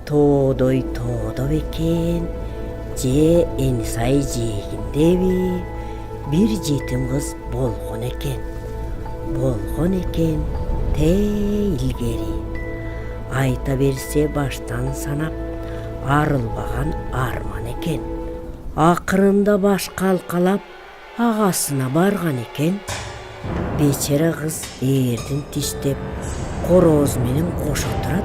тоодой тоодо бекен, же Энисай жээгиндеби бир жетим кыз болгон экен. Тээ илгери. Айта берсе баштан санап арылбаган арман экен. Акырында баш калкалап агасына барган экен. Бечара кыз ээрдин тиштеп корооз менен кошо турат.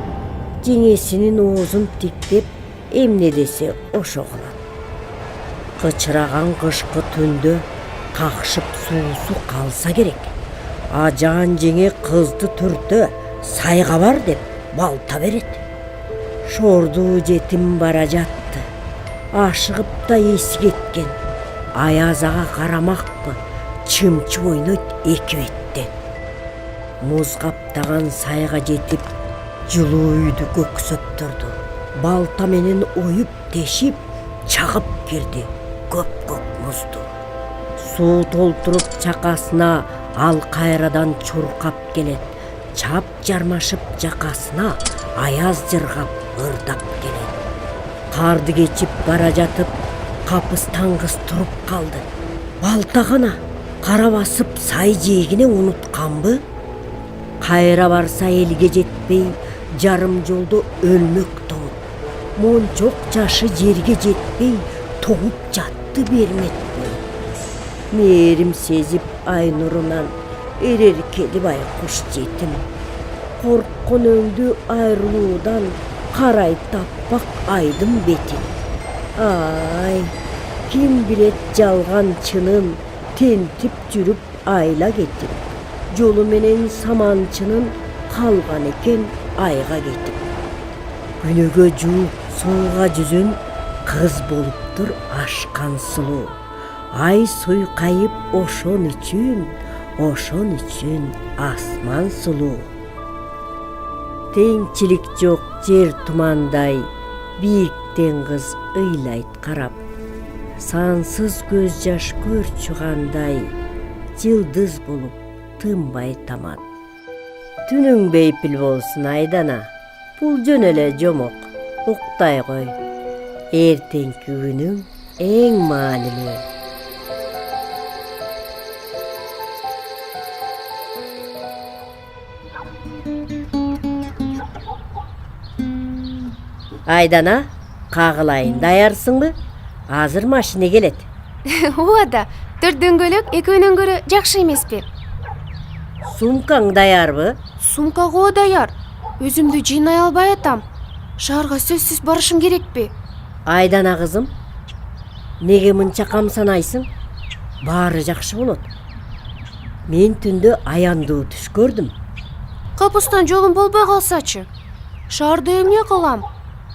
Жеңесинин оозун тиктеп эмне десе ошо кылат. Кычыраган кышкы түндө какшып суусу калса керек. Ажаан жеңе кызды түртө сайга бар деп балта берет. Шордуу жетим бара жатты. Ашыгып да эси кеткен. Аяз ага карамакпы, чымчы ойнойт эки беттен. Муз каптаган сайга жетип жылуу үйдү көксөп турду. Балта менен оюп тешип чагып кирди көк музду. Суу толтуруп чакасына ал кайрадан чуркап келет. Чап жармашып жакасына аяз жыргап ырдап келет. Карды кечип бара жатып капыс таңгыз туруп калды. Балта гана кара басып сай жээгине унутканбы? Кайра барса элге жетпей жарым жолдо өлмөк тоңуп. Мончок жашы жерге жетпей тоңуп жатты берметпей. Мээрим сезип ай нурунан эреркеди байкуш жетим. Корккон өңдү айрылуудан карай таппак айдын бетин. Ай, ким билет жалган чынын тентип жүрүп айла кетип. Жолу менен саманчынын калган экен айга кетип. Күнөгө жууп сууга жүзүн кыз болуптур ашкан сулуу. Ай суйкайып ошон үчүн асман сулуу. Теңчилик жок жер тумандай, бийиктен кыз ыйлайт карап. Сансыз көз жаш көрчү кандай, жылдыз болуп тынбай тамат. Түнүң бейпил болсун Айдана, бул жөн эле жомок, уктай кой. Эртеңки күнүң эң маанилүү. Айдана, кагылайын, даярсыңбы? Азыр машина келет. Ооба да, төрт дөңгөлөк экөөнөн көрө жакшы эмеспи? Сумкаң даярбы? Сумка коо даяр. Өзүмдү жыйнай албай атам. Шаарга сөзсүз барышым керекпи? Айдана кызым, неге мынча камсанайсың? Баары жакшы болот. Мен түндө аяндуу түш көрдүм. Капыстан жолум болбой калсачы? Шаарда эмне кылам?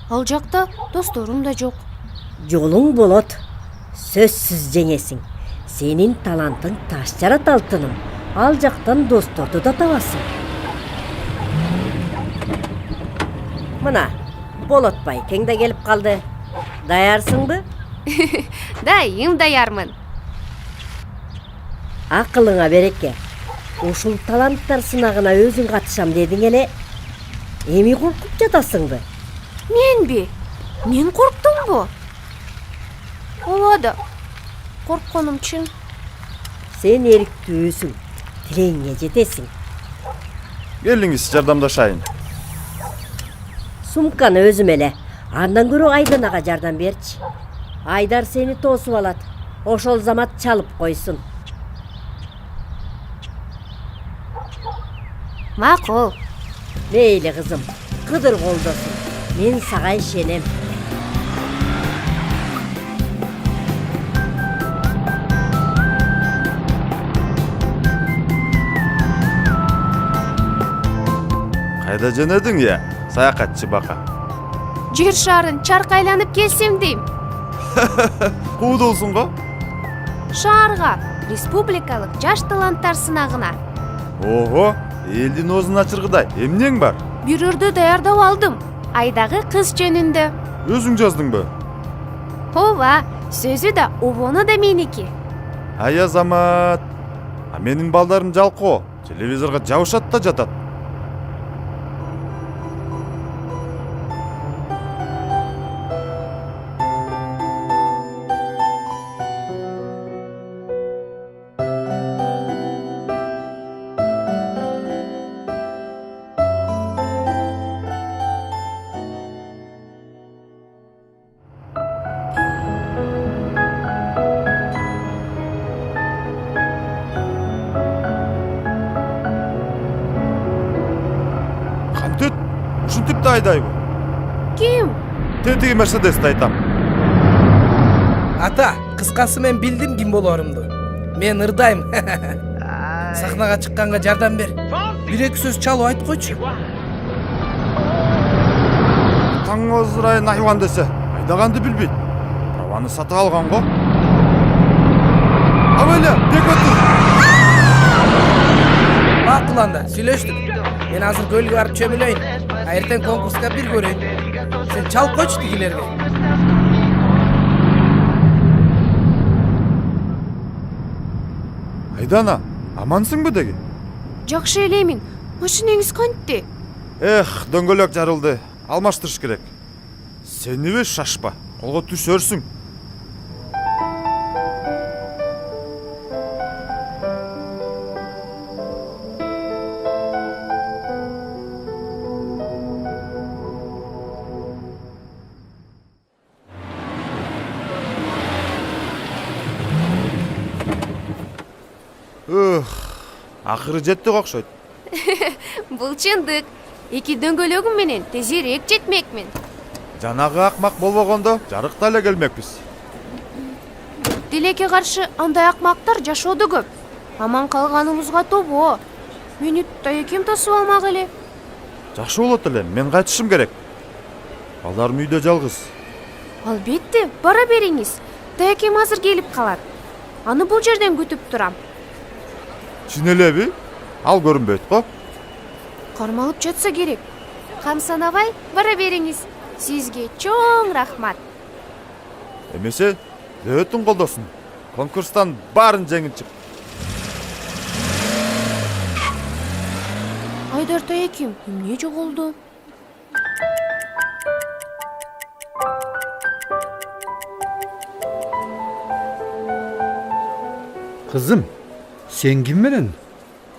Ал жакта досторум да жок. Жолуң болот. Сөзсүз жеңесиң. Сенин талантың таш жарат алтыным. Ал жактан досторду да табасың. Мына, Болот байкең да келип калды. Даярсыңбы? Дайым даярмын. Акылыңа береке. Ушул таланттар сынагына өзүң катышам дедиң эле. Эми коркуп жатасыңбы? Менби? Мен корктумбу? Ооба да, коркконум чын. Сен эриктүүсүң, тилеңе жетесиң. Келиңиз жардамдашайын. Сумканы өзүм эле, андан көрө Айданага жардам берчи. Айдар сени тосуп алат, ошол замат чалып койсун. Макул. Мейли кызым, кыдыр колдосун. Мен сага ишенем. Кайда жөнөдүң я, саякатчы бака? Жер шарын чарк айланып келсем дейм. Куудулсуң го? Шаарга, республикалык жаш таланттар сынагына. Ого, элдин оозун ачыргыдай, эмнең бар? Бир өрдү даярдап алдым. Айдагы кыз жөнүндө. Өзүң жаздыңбы? Ооба, сөзү да обону да меники. Ай азамат. Менин балдарым жалкоо, телевизорго жабышат да жатат. ушинтип да айдайбы? Ким? Тетиги Мерседести айтам. Ата, кыскасы мен билдим ким болорумду. Мен ырдайм. Сахнага чыкканга жардам бер. Бир эки сөз чалып айтып койчу. Таң озурайын айван десе, айдаганды билбейт. Праваны сатып алган го. Абайле, тек отур. Макул анда, сүйлөштүк. Мен азыр көлгө барып чөмүлөйүн. Эртең конкурска бир көрөйүн. Сен чалып койчу тигилерге. Айдана, амансыңбы деги? Жакшы элемин. Машинеңиз кантти? Эх, дөңгөлөк жарылды. Алмаштырыш керек. Сениби шашпа. Колго түшөрсүң. Акыры жеттик окшойт. Бул чындык. Эки дөңгөлөгүм менен тезирээк жетмекмин. Жанагы акмак болбогондо жарыкта эле келмекпиз. Тилекке каршы андай акмактар жашоодо көп. Аман калганыбызга тобо. Мени таекем тосуп алмак эле. Жакшы болот эле, мен кайтышым керек. Балдарым үйдө жалгыз. Албетте, бара бериңиз. Таекем азыр келип калат. Аны бул жерден күтүп турам. Чын элеби? Ал көрүнбөйт го. Кармалып жатса керек. Камсанабай, бара бериңиз. Сизге чоң рахмат. Эмесе, дөтүн колдосун. Конкурстан баарын жеңип чык. Айдар таекем, эмне жоголду? Kızım, sen kim menен?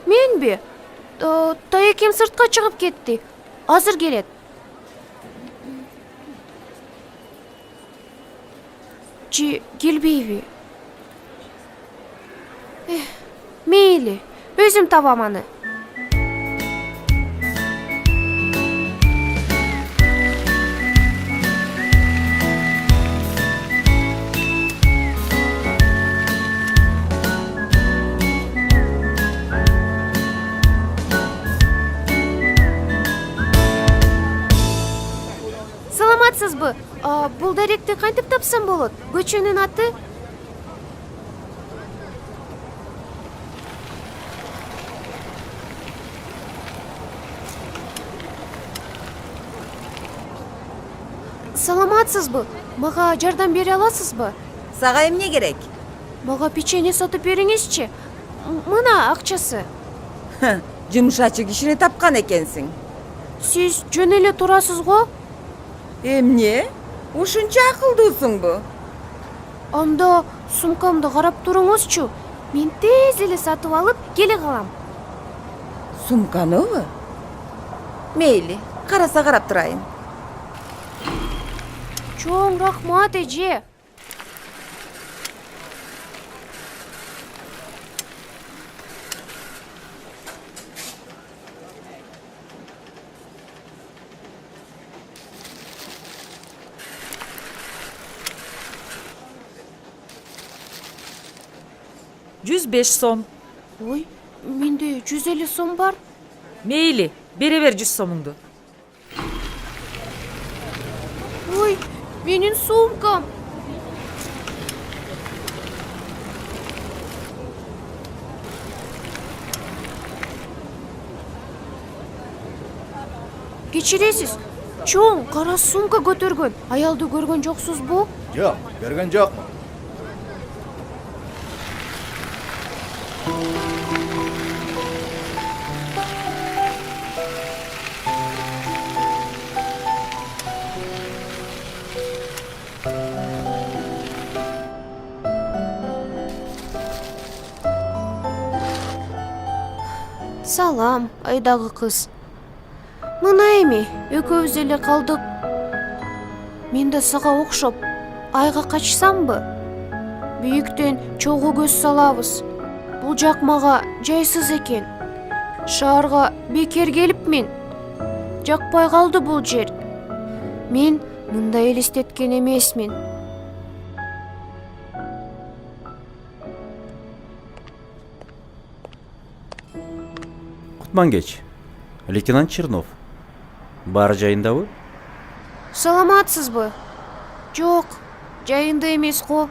Менби? Таекем сыртка чыгып кетти. Азыр келет. Чи келбейби? Мейли, өзүм табам аны. Саламатсызбы? Бул даректи кантип тапсам болот? Көчөнүн аты? Саламатсызбы? Мага жардам бере аласызбы? Сага эмне керек? Мага печенье сатып бериңизчи. Мына акчасы. Жумшачы кишини тапкан экенсиң. Сиз жөн эле турасыз го? Эмне? Ушунча акылдуусуңбу? Анда сумкамды карап туруңузчу. Мен тез эле сатып алып келе калам. Сумканыбы? Мейли, караса карап турайын. Чоң рахмат, эже. $105 сом. Ой, менде 150 сом бар. Мейли, бере бер 100 сомуңду. Ой, менин сумкам. Кечиресиз, чоң кара сумка көтөргөн. Аялды көргөн жоксузбу? Жок, көргөн жокмун. Салам, айдагы кыз. Мына эми экөөбүз эле калдык. Мен да сага окшоп айга качсамбы? Бийиктен чогуу көз салабыз. Бул жак мага жайсыз экен. Шаарга бекер келипмин. жакпай калды бул жер. Мен мындай элестеткен эмесмин. Кутман кеч. Лейтенант Чернов. Баары жайындабы? Саламатсызбы? Жок, жайында эмес го.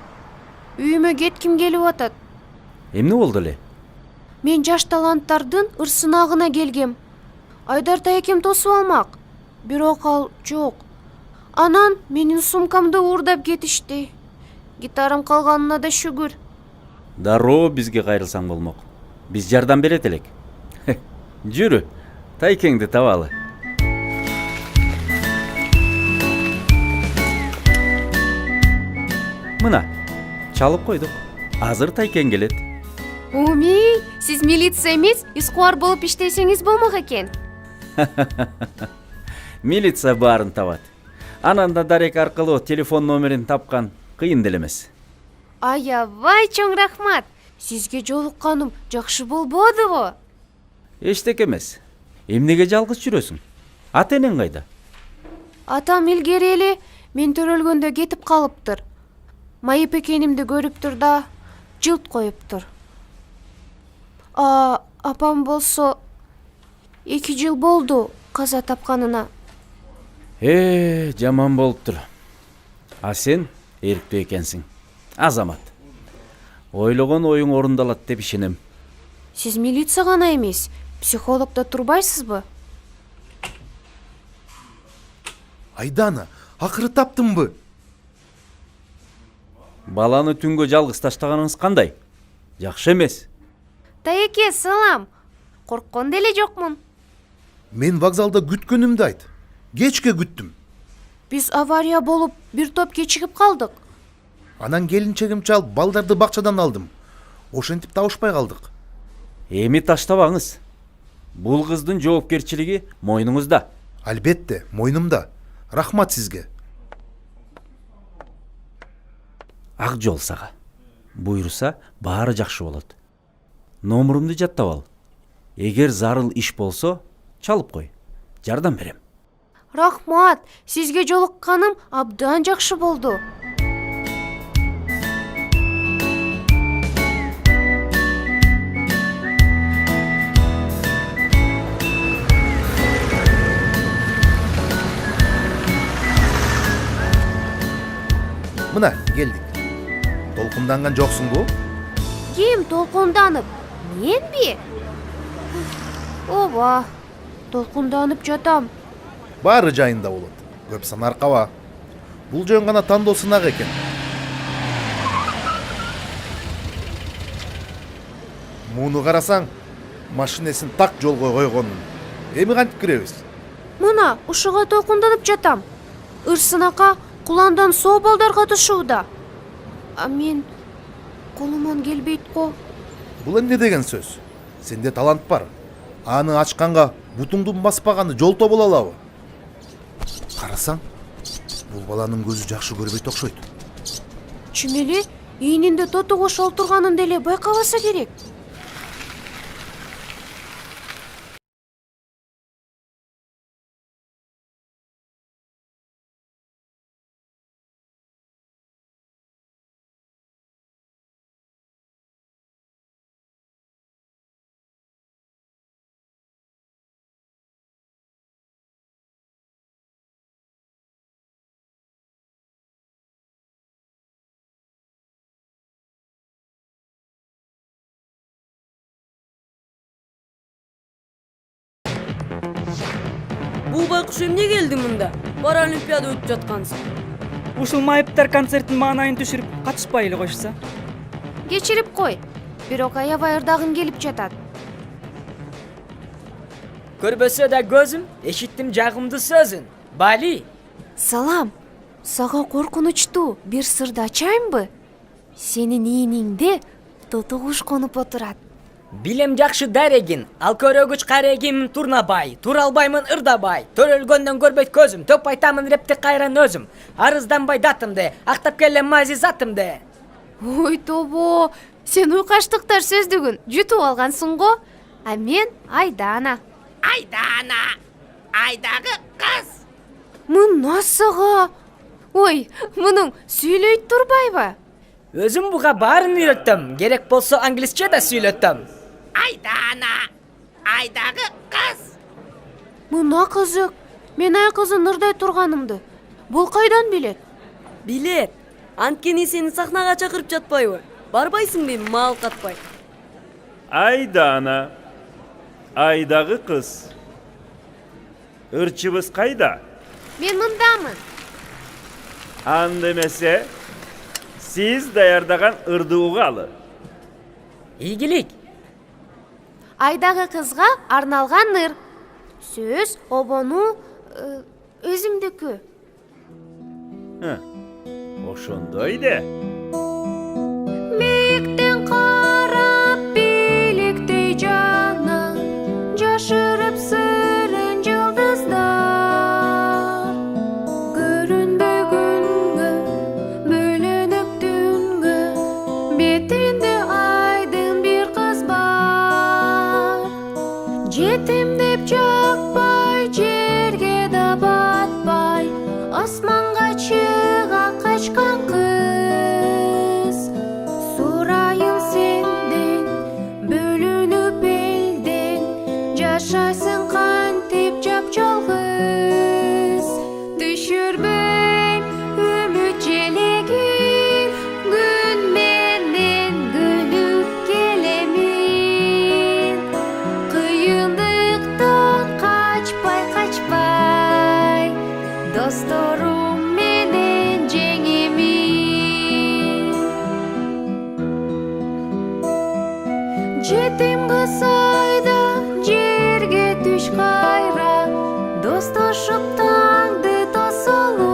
Үйүмө кетким келип атат. Эмне болду эле? Мен жаш таланттардын ырсынагына келгем. Айдар тайкем тосуп алмак. Бирок ал жок. Анан менин сумкамды уурдап кетишти. Гитарам калганына да шүгүр. Дароо бизге кайрылсаң болмок. Биз жардам берет элек. Жүрү, тайкеңди табалы. Мына, чалып койдук. Азыр тайкең келет. Уми, сиз милиция эмес, искуар болуп иштесеңиз болмок экен. Милиция баарын табат. Анан да дарек аркылуу телефон номерин тапкан кыйын деле эмес. Аябай чоң рахмат. Сизге жолукканым жакшы болбодубу? Эчтеке эмес. Эмнеге жалгыз жүрөсүң? Ата энең кайда? Атам илгери эле мен төрөлгөндө кетип калыптыр. Майып экенимди көрүптүр да жылт коюптур. Апам болсо 2 жыл болду каза тапканына. Жаман болуптур. А сен эрктүү экенсиң. Азамат. Ойлогон оюң орундалат деп ишенем. Сиз милиция гана эмес, психологдо турбайсызбы? Айдана, акыры таптымбы? Баланы түнгө жалгыз таштаганыңыз кандай? Жакшы эмес. Тайеке, салам. Корккон деле жокмун. Мен вокзалда күткөнүмдү айт. Кечке күттүм. Биз авария болуп, бир топ кечигип калдык. Анан келинчегим чалып, балдарды бакчадан алдым. Ошентип табышпай калдык. Эми таштабаңыз. Бул кыздын жоопкерчилиги мойнуңузда. Албетте, мойнумда. Рахмат сизге. Ак жол сага. Буйруса баары жакшы болот. Номурумду жаттап ал. Эгер зарыл иш болсо, чалып кой. Жардам берем. Рахмат, сизге жолукканым абдан жакшы болду. Мына, келдик. Толкунданган жоксуңбу? Ким толкунданып? Менби? Ооба, толкунданып жатам. Баары жайында болот. Көп санаркаба. Бул жөн гана тандоо сынак экен. Муну карасаң, машинесин так жолго койгонун. Эми кантип киребиз? Мына, ушуга толкунданып жатам. Ырсынака куландан соо балдар катышууда. А мен колуман келбейт го. Бул эмне деген сөз? Сенде талант бар. Аны ачканга бутуңдун баспаганы жолто боло алабы? Карасаң, бул баланын көзү жакшы көрбөйт окшойт. Чын эле ийининде тоту кош олтурганын деле байкабаса керек. Бул байкуш эмне келди мында? Паралимпиада өтүп жаткансың. Ушул майыптар концерттин маанайын түшүрүп катышпай эле койшуса. Кечирип кой. Бирок аябай ырдагым келип жатат. Көрбөсө да көзүм, эшиттим жагымдуу сөзүн. Бали. Салам. Сага коркунучтуу бир сырды ачайынбы? Сенин ийиниңде тоту куш конуп отурат. Билем жакшы дарегин, ал көрөгүч карегим турнабай, туралбаймын ырдабай. Төрөлгөндөн көрбөйт көзүм, төп айтамын репти кайран өзүм. Арызданбай датымды, актап келем мази затымды. Ой тобо, сен уйкаштыктар сөздүгүн жутуп алгансың го. А мен Айдана. Айдана. айдагы кыз. Мынасыға. Ой, мұның сөйлейт турбайбы? Өзім буга барын үйрөттім. Керек болсо англисче да сүйлөттім. Айдана, айдагы кыз. Мына қызық. Мен ай қызы нырдай турганымды. Бұл қайдан билет? Билет. Анткени сени сахнага чакырып жатпайбы? Барбайсың дейм, мал катпай. Айдана, айдагы кыз. Ырчыбыз кайда? Мен мындамын. Андемесе, сиз даярдаган ырдууга алы. Ийгилик. Айдағы қызға арналған ыр. Сөз, обону, өзімдікі. Ошондой де. Биіктен қарап биіктей жана, жашырып сырын жылдыздар. Көрінбей күнгі, бөлініп түнгі, бетінде айдың бір қыз бар. Жетім деп жақпай, жерге да батпай, асманға чыға қашқан қыз. Сұрайын сенден, бөлініп елден, жашайсың қантип жап-жалғыз. Düşürбей үміт желегін, күн менен гүліп келемін. Қиындықтан қачпай, досторым менен жеңемін. Жетім қыз айда жерге түш қайра, достошып таңды тосылу.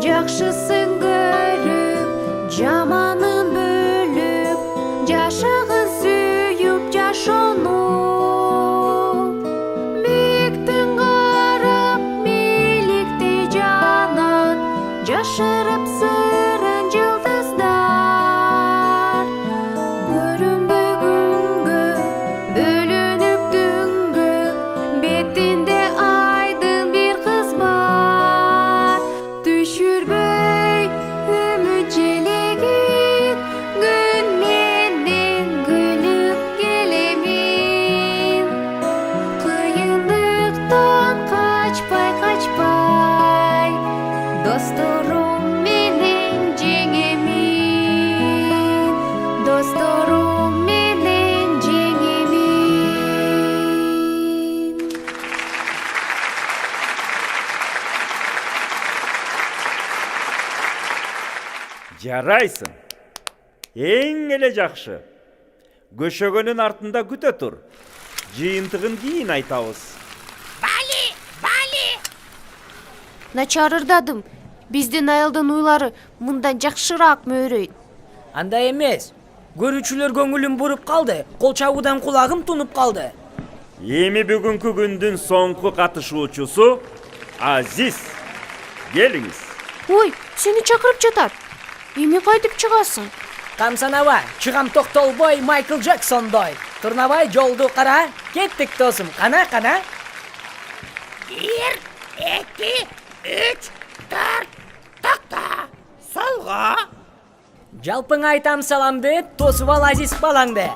Жақшысын көріп, жаманын бөліп, жашағын сүйіп жашону. Биіктен қарап мейліктей жанан, жашырып сырын жылдыздар. Көрінбей күнгі, бөлініп түнгі, бетінде айдын бір қыз бар. Düşürбей үміт желегін, күн менен гүліп келемін. Қиындықтан қачпай, досторым менен жеңемін. Досторым менен жеңемін. Жарайсың. Эң эле жакшы. Көшөгөнүн артында күтө тур. Жыйынтыгын кийин айтабыз. Начар ырдадым. Биздин айылдын уйлары мындан жакшыраак мөөрөйт. Андай эмес. Көрүүчүлөр көңүлүм буруп калды. Кол чабуудан кулагым тунуп калды. Эми бүгүнкү күндүн соңку катышуучусу Азиз. Келиңиз. Ой, сени чакырып жатат. Эми кайтып чыгасың? Камсанаба, чыгам токтолбой Майкл Джексондой. Турнабай жолду кара, кеттик досум. Кана. 1, 2, 3, 4, токто. Солго. Жалпыңа айтам саламды, тосуп ал Азиз балаңды.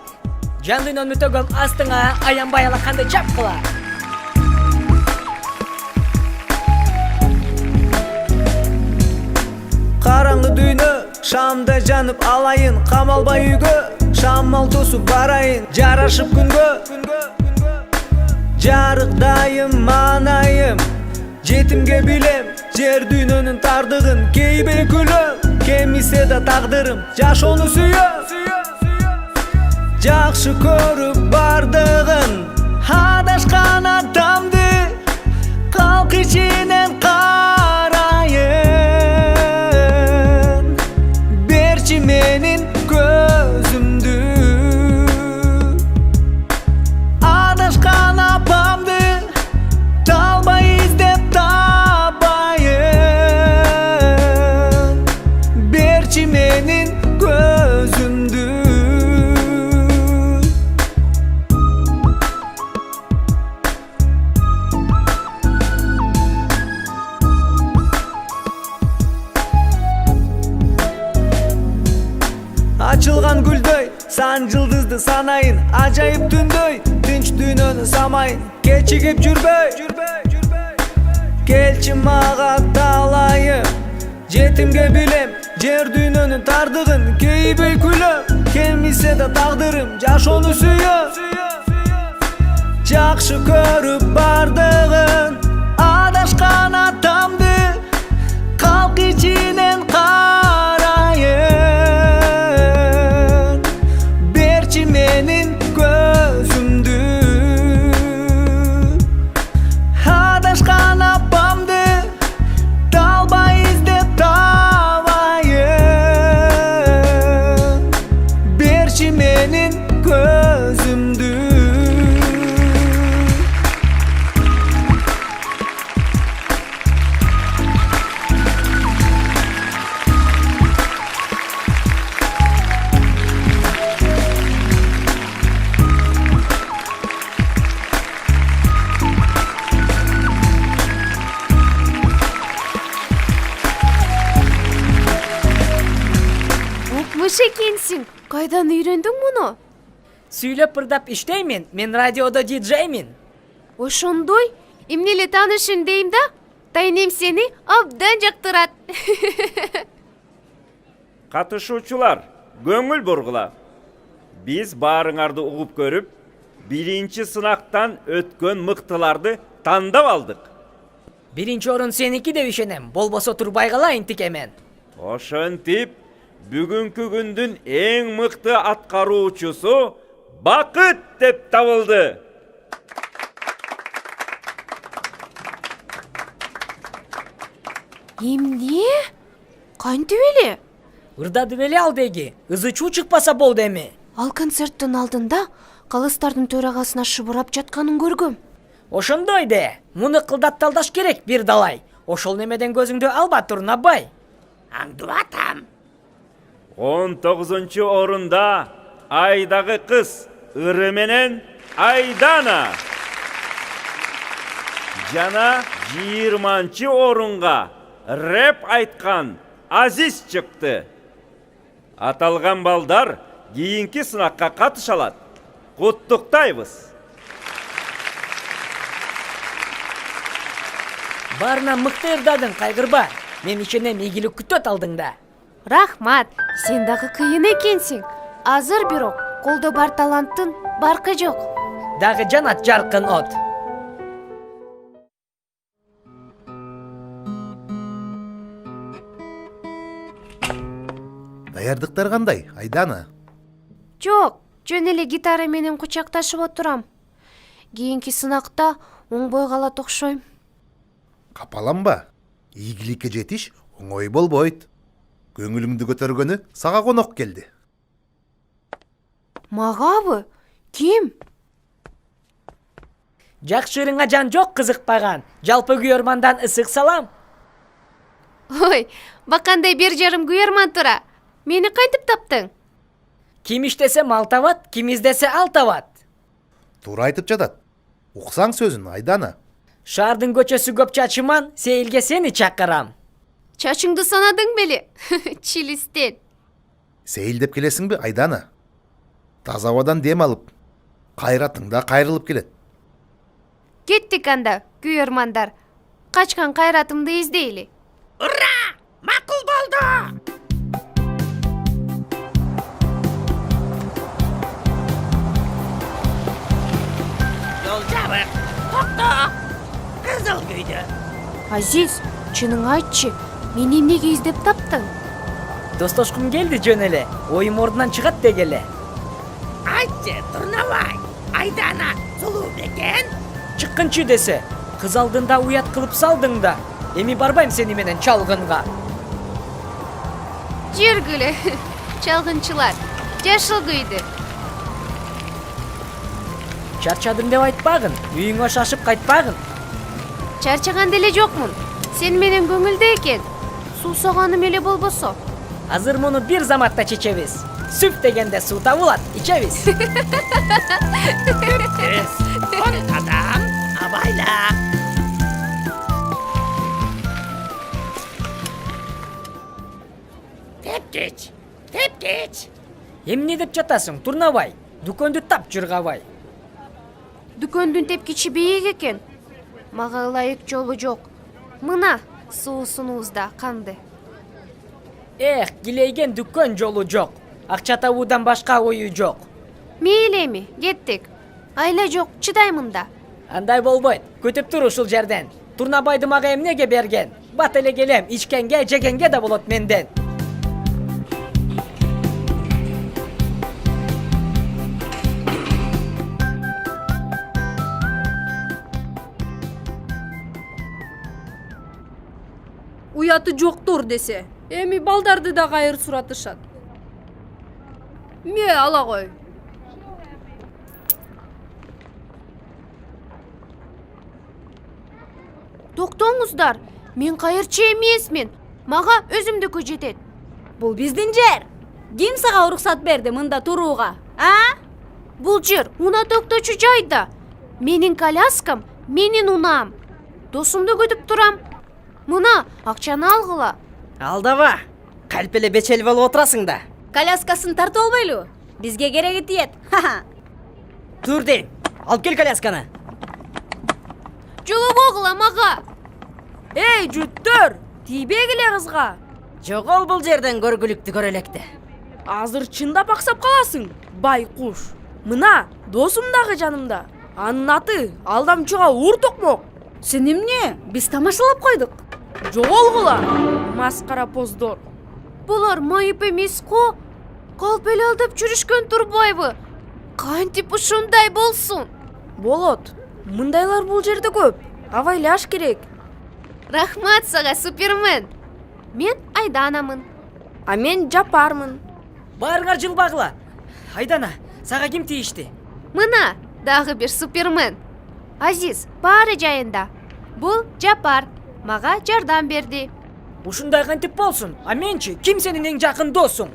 Жан дүйнөнү төгөм астыңа, аянбай алаканды чапкыла. Караңгы дүйнө, шамда жанып алайын, камалбай үйгө, шамал тосуп барайын, жарашып күнгө. Жарыктайым манайым, жетимге билем, жер дүйнөнүн тардыгын, кейбири күлөм, кемисе да тагдырым, жашоону сүйөм. Жакшы көрүп бардыгын, адашкан адамды, калк ичинен карайын. Берчи менин көзүмдү, адашкан апамды, талбай издеп табайын. Берчи менин көзүмдү. saattарды санайын ажайып түндөй тынч дүйнөнү самайын кечигип жүрбөй келчи мага талайым жетимге билем жер дүйнөнүн тардыгын кейбей күлөм келмесе да тагдырым жашоону сүйөм жакшы көрүп бардыгын адашкан атамды калк ичинен карайын берчи менин көзүмдү адашкан апамды талбай издеп табайын берчи менин көзүмдү. Укмуш экенсиң. Кайдан үйрөндүң муну? Сүйлөп ырдап иштеймин, мен радиодо диджеймин. Ошондой? Эмне эле таанышым дейм да? Тайнем сени абдан жактырат. Катышуучулар, көңүл бургула. Биз баарыңарды угуп көрүп, биринчи сынактан өткөн мыктыларды тандап алдык. Биринчи орун сеники деп ишенем, болбосо турбай калайын тикемен. Ошентип, бүгүнкү күндүн эң мыкты аткаруучусу Бакыт деп табылды. Эмне? Кантип эле? Ырдады беле ал деги, ызы чуу чыкпаса болду эми. Ал концерттин алдында калыстардын төрагасына шыбырап жатканын көргөм. Ошондой де, муну кылдатталдаш керек бир далай. Ошол немеден көзүңдү алба Турнабай. Аңдып атам. 19 орунда Айдагы кыз Ыры менен Айдана. Жана 20 орунга рэп айткан Азиз чыкты. Аталган балдар кийинки сынакка катыша алат. Куттуктайбыз. Барына мыкты ырдадың, кайгырба. Мен ишенем ийгилик күтөт алдыңда. Рахмат, сен дагы кыйын экенсиң. Азыр бирок колдо бар таланттын баркы жок. Дагы жанат жаркын от. Даярдыктар кандай, Айдана? Жок, жөн эле гитара менен кучакташып отурам. Кийинки сынакта оңбой калат окшойм. Капаланба. Ийгиликке жетиш оңой болбойт. Көңүлүңдү көтөргөнү сага конок келди. Магабы? Ким? Жакшырыңа жан жок кызыкпаган. Жалпы күйөрмандан ысык салам. Ой, бакандай 1,5 күйөрман тура. Мени кантип таптың? Ким иштесе мал табат, ким издесе ал табат. Туура айтып жатат. Уксаң сөзүн, Айдана. Шаардын көчөсү көп чачыман, сейилге сени чакырам. Чачыңды санадың беле? Чилистен. Сейил деп келесиңби, Айдана? Таза абадан дем алып, кайратың да кайрылып келет. Кеттик анда, күйөрмандар. Качкан кайратымды издейли. Ура! Макул болду! Жол жабык. Токто! Кызыл күйдө. Азиз, чыныңы айтчы, мени эмнеге издеп таптың? Достошкум келди жөн эле. Оюм ордунан чыгат дегеле. Айтчы, Турнабай. Айдана сулуу бекен. Чыккынчы десе, кыз алдында уят кылып салдың да. Эми барбайм сени менен чалгынга. Жүргүлө. Чалгынчылар. Жашыл күйдү. Чарчадым деп айтпагын, үйүңө шашып кайтпагын. Чарчаган деле жокмун. Сен менен көңүлдө экен. Суусаганым эле болбосо. Азыр муну бир заматта чечебиз. Сүп дегенде суу табылат, ичебиз. Адам, абайла. Тепкеч. Эмне деп жатасың, Турнабай? дүкөндү тап жыргабай. Дүкөндүн тепкичи бийик экен. Мага ылайык жолу жок. Мына суусунубузда канды. Килейген дүкөн жолу жок. Акча табуудан башка ою жок. Мейли эми, кеттик. Айла жок, чыдаймын да. Андай болбойт. Күтүп тур ушул жерден. Турнабайды мага эмнеге берген? Бат эле келем, ичкенге, жегенге да болот менден. Уяты жоктур десе, эми балдарды да кайыр суратышат. Ме ала кой. Токтоңуздар, мен кайырчы эмесмин. Мага өзүмдүкү жетет. Бул биздин жер. Ким сага уруксат берди мында турууга? Бул жер уна токточу жайда. Менин коляскам, менин унаам. Досумду күтүп турам. Мына акчаны алгыла. Алдаба. Калп эле бечел болуп отурасың да. Коляскасын тартып албайлы? Бизге кереги тиет. Тур дейм. Алып кел колясканы. Жолу болгула мага. Эй, жүттөр, тийбегиле кызга. Жогол бул жерден көргүлүктү көрө электе. Азыр чындап аксап каласың, байкуш. Мына досум дагы жанымда. Анын аты Алдамчыга Ур Токмок. Сен эмне? Биз тамашалап койдук. Жоголгула, маскара поздор. Булар майып эмес го. Калп эле алдап жүрүшкөн турбайбы? Кантип ушундай болсун? Болот. Мындайлар бул жерде көп. Абайлаш керек. Рахмат сага, Супермен. Мен Айданамын. А мен Жапармын. Баарыңар жылбагыла. Айдана, сага ким тийишти? Мына дагы бир Супермен. Азиз, баары жайында. Бул Жапар. Мага жардам берди. Ушундай кантип болсун? А менчи, ким сенин эң жакын досуң?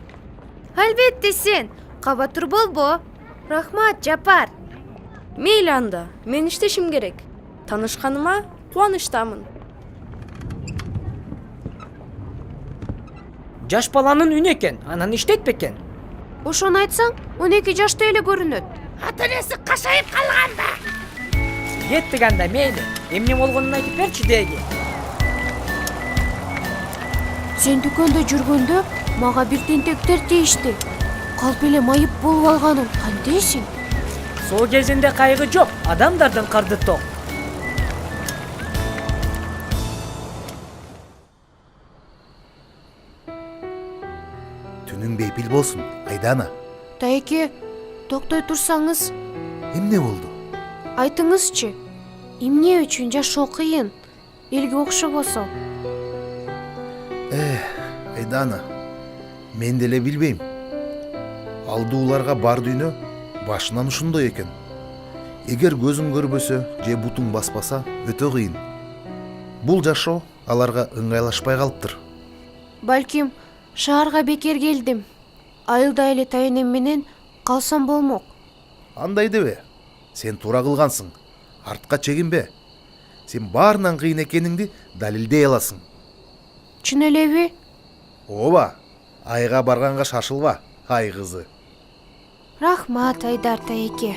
Албетте сен. Кабатур болбо. Рахмат, Жапар. Мейли анда, мен иштешим керек. Танышканыма кубанычтамын. Жаш баланын үнү экен, анан иштейт бекен. Ошону айтсаң, 12 жашта эле көрүнөт. Ата-энеси кашайып калган да. Кеттик анда, мейли. Эмне болгонун айтып берчи деги. Сен дүкөндө жүргөндө мага бир тентектер тийишти. Калп эле майып болуп алганым кантесиң? Сол кезинде кайгы жок, адамдардын карды ток. Түнүң бейпил болсун, Айдана. Тайке, токтой турсаңыз, Эмне болду? айтыңызчы. Эмне үчүн жашоо кыйын? Элге окшобосо. Айдана, мен деле билбейм. Алдууларга бар дүйнө башынан ушундай экен. Эгер көзүң көрбөсө же бутуң баспаса, өтө кыйын. Бул жашоо аларга ыңгайлашпай калыптыр. Балким, шаарга бекер келдим. Айылда эле тайынем менен калсам болмок. Андай дебе, сен туура кылгансың. Артка чегинбе. Сен баарынан кыйын экениңди далилдей аласың. Чын элеби? Ооба, айга барганга шашылба, ай кызы. Рахмат, Айдар тайке.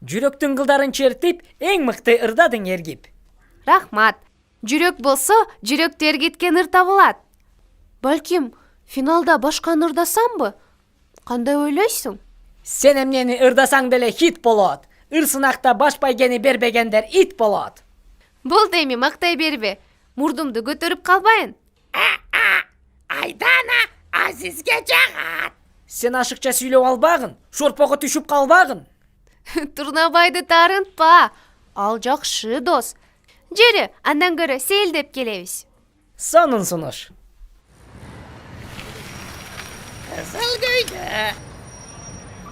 Жүрөктүн кылдарын чертип, эң мыкты ырдадың ергип. Рахмат. Жүрөк болсо, жүрөктү эргиткен ыр табылат. Балким, финалда башканы ырдасамбы? Кандай ойлойсуң? Сен эмнени ырдасаң деле хит болот. Ыр сынакта баш байгени бербегендер ит болот. Болду эми, мактай бербе. Мурдумду көтөрүп калбайын. Айдана Азизге жагат. Сен ашыкча сүйлөп албагын, шорпого түшүп калбагын. Турнабайды тарынтпа. Ал жакшы дос. Жери, андан көрө сейилдеп келебиз. Сонун сунуш.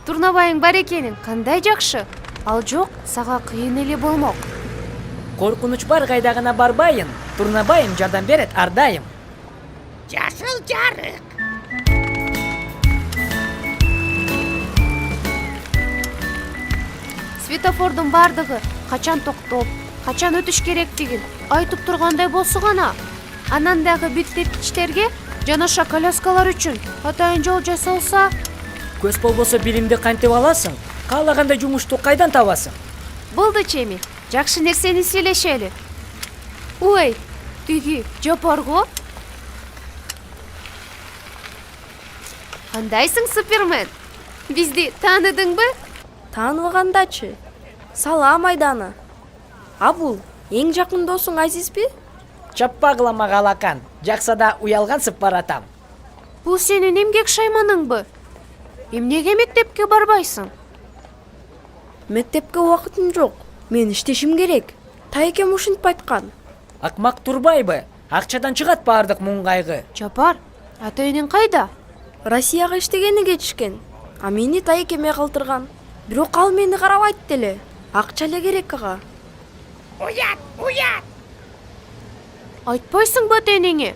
Турнабайың бар экенин кандай жакшы. Ал жок, сага кыйын эле болмок. Коркунуч бар кайдагына барбайын. Турнабайым жардам берет ардайым. Жашыл жарык. Светофордун бардыгы качан токтоп, качан өтүш керектигин айтып тургандай болсо гана. Анан дагы биттеткичтерге жанаша коляскалар үчүн атайын жол жасалса, Көз болбосо билимди кантип аласың? Каалагандай жумушту кайдан табасың? болду чеми. Жакшы нерсени сүйлөшөлү. Ой, тиги Жапарго. Кандайсың, Супермен? Бизди тааныдыңбы? Тааныбагандачы. Салам Айдана. А бул эң жакын досуң Азизби? Чаппагылама калакан. Жаксада уялгансып баратам. Бул сенин эмгек шайманыңбы? Эмнеге мектепке барбайсың? Мектепке убакытым жок. Мен иштешим керек. Тайкем ушинтип айткан. Акмак турбайбы? Акчадан чыгат баардык муңгайгы. Жапар, ата-энең кайда? Россияга иштегени кетишкен. А мени тайкеме калтырган. Бирок ал мени карабайт деле. Акча эле керек ага. Айтпайсыңбы ата-энеңе?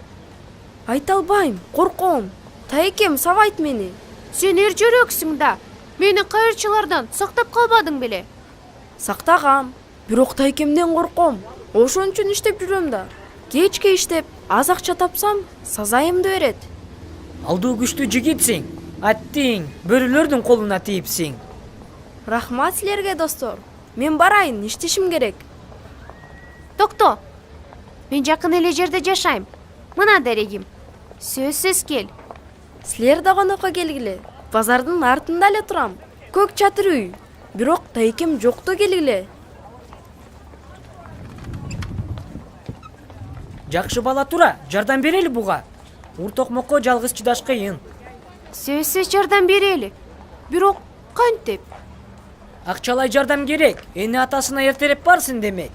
Айта албайм, корком. Тайкем сабайт мени. Сен эр жүрөксүң да. Мени кайырчылардан сактап калбадың беле? Сактагам. Бирок тайкемден корком. Ошон үчүн иштеп жүрөм да. Кечке иштеп, аз акча тапсам, сазайымды берет. Алдуу күчтүү жигитсиң. Аттиң, бөрүлөрдүн колуна тийипсиң. Рахмат силерге, достор. Мен барайын, иштешим керек. Токто. Мен жакын эле жерде жашайм. Мына дерегим. Сөзсүз кел. Силер да конокко келгиле. Базардын артында эле турам. Көк чатыр үй. Бирок тайкем жокто келгиле. Жакшы бала тура, жардам берели буга. Уртокмокко жалгыз чыдаш кыйын. Сөзсүз жардам берели. Бирок кантип? Акчалай жардам керек. Эне атасына эртереп барсın демек.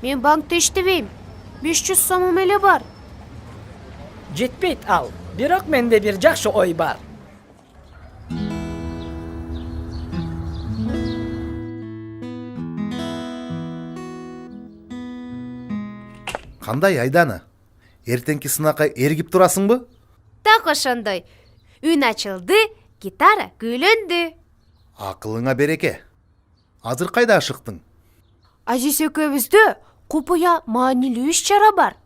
Мен банкта иштебейм. 500 сомум эле бар. Жетпейт ал. Бирок менде бир жакшы ой бар. Кандай Айдана? Эртеңки сынакка эргип турасыңбы? Так ошондой. Үн ачылды, гитара күйлөндү. Акылыңа береке. Азыр кайда ашыктың? Азиз экөөбүздө купуя маанилүү иш-чара бар.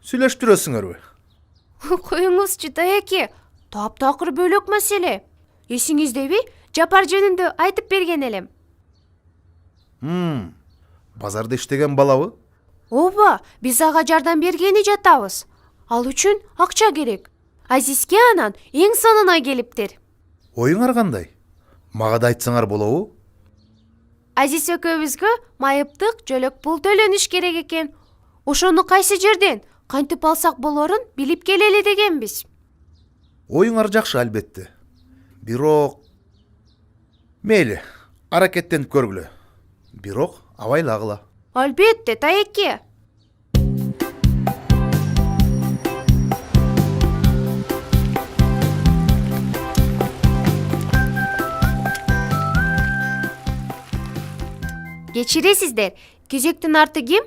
Сүйлөштүрөсүңөрбү? Коюңузчу таяке, таптакыр бөлөк маселе. Эсиңиздеби? Жапар жөнүндө айтып берген элем. Базарда иштеген балабы? Ооба, биз ага жардам бергени жатабыз. Ал үчүн акча керек. Азизге анан эң сонуна келиптир. Оюңар кандай? Мага да айтсаңар болобу? Азиз экөөбүзгө майыптык жөлөк пул төлөнүш керек экен. Ошону кайсы жерден кантип алсак болорун билип келели дегенбиз. Оюңар жакшы албетте. Бирок мейли, аракеттенип көргүлө. Бирок абайлагыла. Албетте, таяке. Кечиресиздер, кезектин арты ким?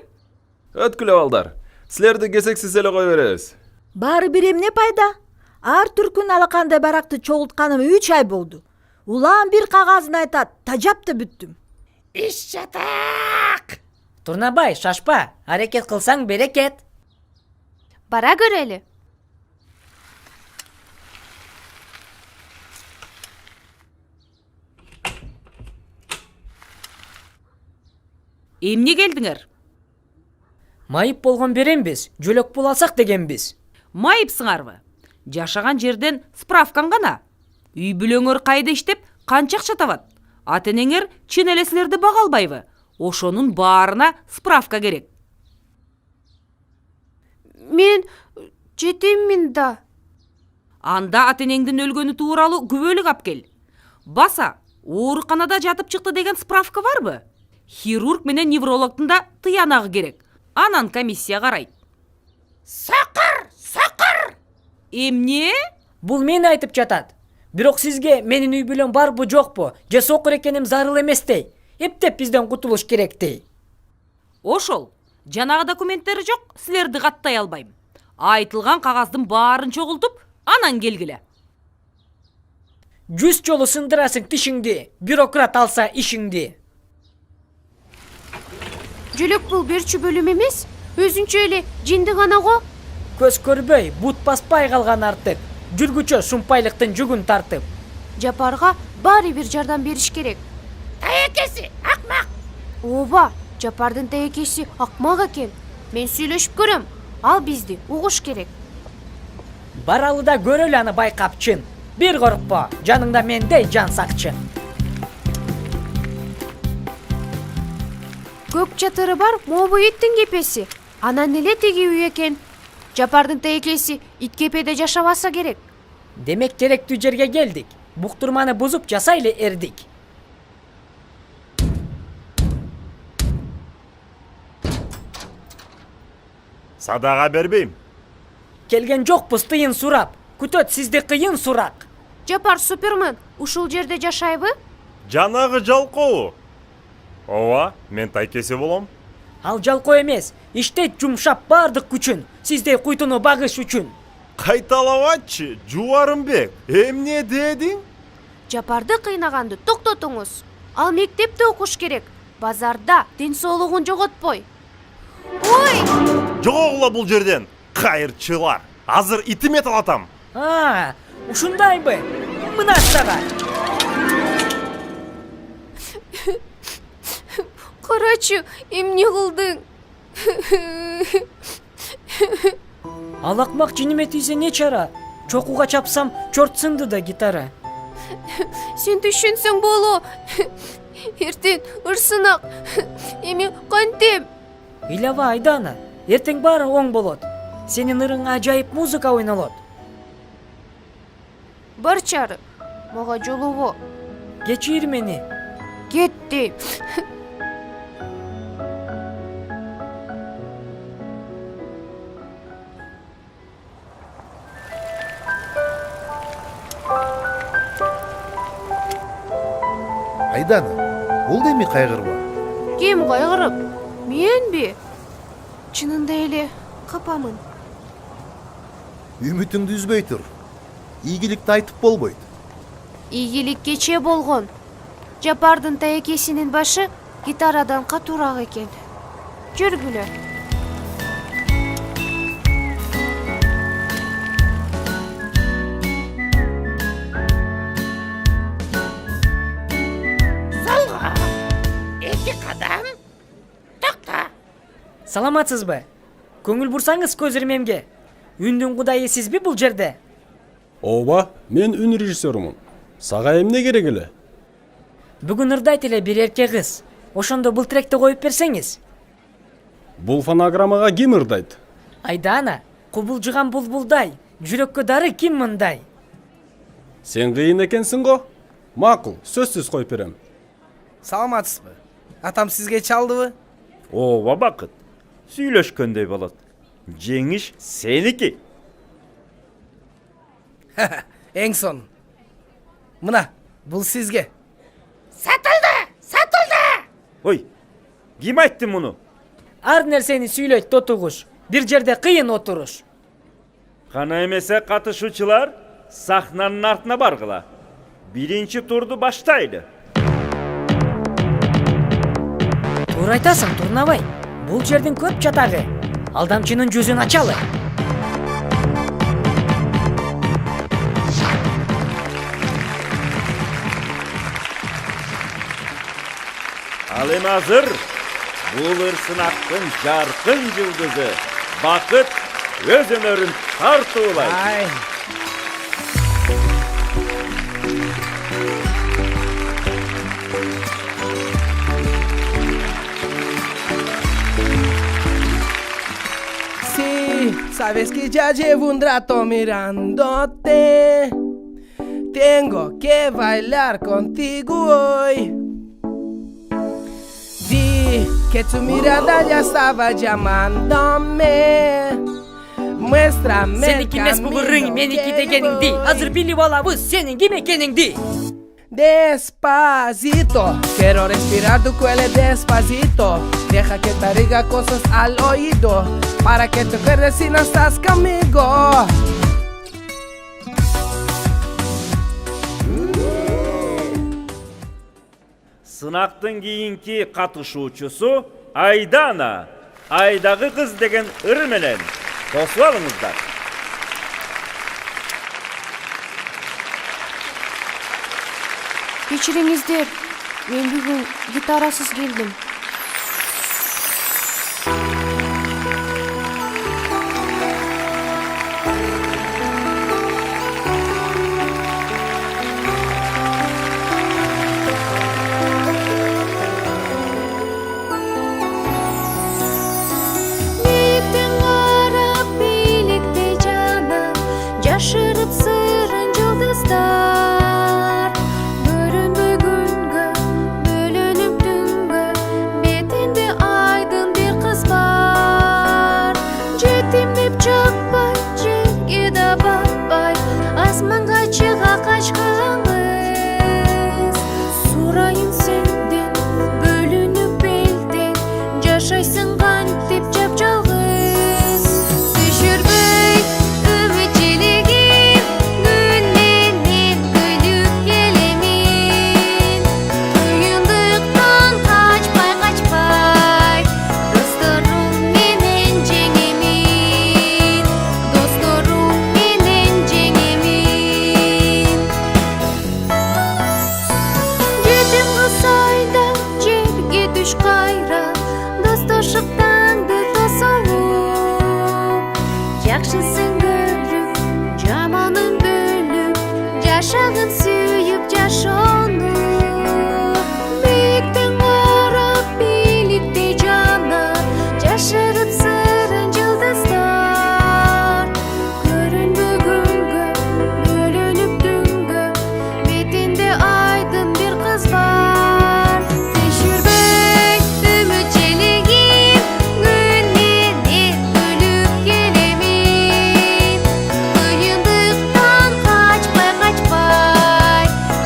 Өткүлө балдар. Силерди кезексиз эле кой беребиз. Баары бир эмне пайда? Ар түркүн алакандай баракты чогултканым 3 ай болду. Улаан бир кагазын айтат, тажапты бүттүм. Иш жатак. Турнабай, шашпа. Аракет кылсаң берекет. Бара көрөлү. Эмне келдиңер? Майып болгон беренбиз, жөлөк пул алсак дегенбиз. Майыпсыңарбы? Жашаган жерден справкаң гана. Үй бүлөңөр кайда иштеп, канча акча табат? Ата-энеңер чын эле силерди бага албайбы? Ошонун баарына справка керек. Мен жетиммин да. Анда ата-энеңдин өлгөнү тууралуу күбөлүк алып кел. Баса, ооруканада жатып чыкты деген справка барбы? хирург менен неврологдун да тыянагы керек. Анан комиссия карайт. Сакыр! Эмне? Бул мен айтып жатат. Бирок сизге менин үй бүлөм барбы жокпу, же сокур экеним зарыл эместей. Эптеп бизден кутулуш керектей. Ошол. Жанагы документтери жок, силерди каттай албайм. Айтылган кагаздын баарын чогултуп, анан келгиле. 100 жолу сындырасың тишиңди, бюрократ алса ишиңди. Жөлөк бул берчү бөлүм эмес, өзүнчө эле жинди гана го. Көз көрбөй, бут баспай калган артык. Жүргүчө шумпайлыктын жүгүн тартып. Жапарга баары бир жардам бериш керек. Таекеси акмак. Ооба, Жапардын таекеси акмак экен. Мен сүйлөшүп көрөм. Ал бизди угуш керек. Баралы да көрөлү аны байкапчын. Бир коркпо, жаныңда мендей жан сакчы. Көк чатыры бар мобу иттин кепеси. Анан эле теги үй экен. Жапардын таекеси ит кепеде жашабаса керек. Демек керектүү жерге келдик. Буктурманы бузуп жасайлы эрдик. Садага бербейм. Келген жокпуз тыйын сурап. Күтөт сизди кыйын сурак. Жапар супермен ушул жерде жашайбы? Жанагы жалкоо. Ооба, мен тайкеси болом. Ал жалкоо эмес, иштейт жумшап бардык күчүн, сиздей куйтуну багыш үчүн. Кайталабачы, Жубарымбек, эмне дедиң? Жапарды кыйнаганды токтотуңуз. Ал мектепте окуш керек. Базарда ден соолугун жоготпой. Ой! Жогогула бул жерден, кайырчылар. Азыр итиме талатам. Ушундайбы? Мына сага. Карачы, эмне кылдың? Ал акмак жиниме тийсе не чара? Чокуга чапсам, чорт сынды да гитара. Сен түшүнсөң боло. Эртең ырсынак. Эми кантем? Ыйлаба Айдана, эртең баары оң болот. Сенин ырың ажайып музыка ойнолот. Бар чары, мага жолобо. Кечир мени. Кетти. Айдана, бул эми кайгырба. Ким кайгырып? Менби? Чынында эле капамын. Үмүтүңдү үзбөй тур. Ийгиликти айтып болбойт. Ийгилик кече болгон. Жапардын таекесинин башы гитарадан катуураак экен. Жүргүлө. Салга. 2 кадам. Такта. Саламатсызбы? Көңүл бурсаңыз көз ирмемге. Үндүн кудайы сизби бул жерде? Ооба, мен үн режиссерумун. Сага эмне керек эле? Бүгүн ырдайт эле бир эркек кыз. Ошондо бул тректи коюп берсеңиз. Бул фонограммага ким ырдайт? Айдана, кубулжуган булбулдай, жүрөккө дары ким мындай? Сен кыйын экенсиң го? Макул, сөзсүз коюп берем. Саламатсызбы? Атам сизге чалдыбы? Ооба Бакыт. Сүйлөшкөндөй болот. Жеңиш сеники. Эң сон. Мына, бул сизге. Сатылды. Ой, ким айтты муну? Ар нерсени сүйлөйт тотугуш. Бир жерде кыйын отуруш. Кана эмесе катышуучулар сахнанын артына баргыла. Биринчи турду баштайлы. Туура айтасың, Турнабай. Бул жердин көп чатагы. Алдамчынын жүзүн ачалы. Ал эми азыр бул ырсынактын жаркын жылдызы Бакыт өз өнөрүн тартуулайт. Sabes que ya llevo un rato mirándote. Tengo que bailar contigo hoy. que tu mirada ya estaba llamándome. Muéstrame. Seninki mes bu ring, meniki degeningdi. Hazır bilip alabız, senin kim ekeningdi. Despacito, quiero respirar tu cuello despacito. Deja que te diga cosas al oído, para que te acuerdes si no estás conmigo. Сынактын кийинки катышуучусу Айдана. Айдагы кыз деген ыр менен тосуп алыңыздар. Кечириңиздер, мен бүгүн гитарасыз келдим. Жашырып сырын жылдыздар, көрүнбөй күнгө, бөлөнүп түнгө, бетинде айдын бир кыз бар. Жетим деп чыкпай, жерге да батпай, асманга чыга качкан кыз. Сурайын сенден, бөлүнүп элден, жашайсың кантип жапжалгыз. Түшүрбөй Жақшысын көріп, жаманын бөліп, жашағын сүйіп жашону. Биіктен қарап биікте жана, жашырып сырын жылдыздар. Көрінбөй күнгө, бөлөнүп түнгө, бетинде айдын бир кыз бар. Түшүрбөй үмүт желегин, күннен бөлүп келемин. Кыйындыктан качпай,